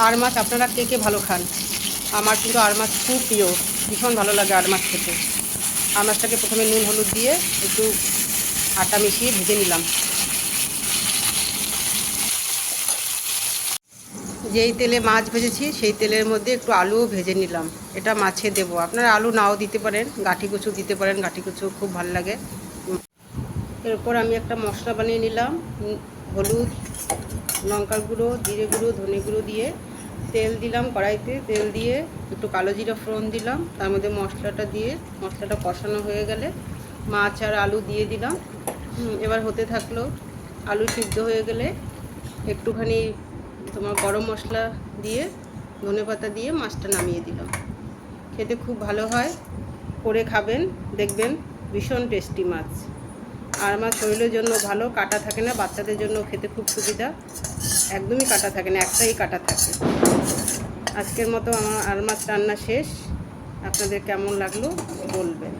আর মাছ আপনারা কে কে ভালো খান? আমার কিন্তু আর মাছ খুব প্রিয়, ভীষণ ভালো লাগে আর মাছ খেতে। আর মাছটাকে প্রথমে নুন হলুদ দিয়ে একটু আটা মিশিয়ে ভেজে নিলাম। যেই তেলে মাছ ভেজেছি সেই তেলের মধ্যে একটু আলুও ভেজে নিলাম। এটা মাছে দেবো, আপনারা আলু নাও দিতে পারেন, গাঁঠি কচু দিতে পারেন, গাঁঠি কচু খুব ভালো লাগে। এরপর আমি একটা মশলা বানিয়ে নিলাম। হলুদ, লঙ্কার গুঁড়ো, জিরে গুঁড়ো, ধনে গুঁড়ো দিয়ে তেল দিলাম কড়াইতে, তেল দিয়ে একটু কালো জিরা ফোড়ন দিলাম, তার মধ্যে মশলাটা দিয়ে মশলাটা কষানো হয়ে গেলে মাছ আর আলু দিয়ে দিলাম। এবার হতে থাকলো। আলু সিদ্ধ হয়ে গেলে একটুখানি গরম মশলা দিয়ে ধনেপাতা দিয়ে মাছটা নামিয়ে দিলাম। খেতে খুব ভালো হয়, করে খাবেন, দেখবেন ভীষণ টেস্টি মাছ। আর মাছ শরীরের জন্য ভালো, কাটা থাকে না, বাচ্চাদের জন্য খেতে খুব সুবিধা, একদমই কাটা থাকে না, একটাই কাটা থাকে। আজকের মতো আমার আর মাছ রান্না শেষ। আপনাদের কেমন লাগলো বলবেন।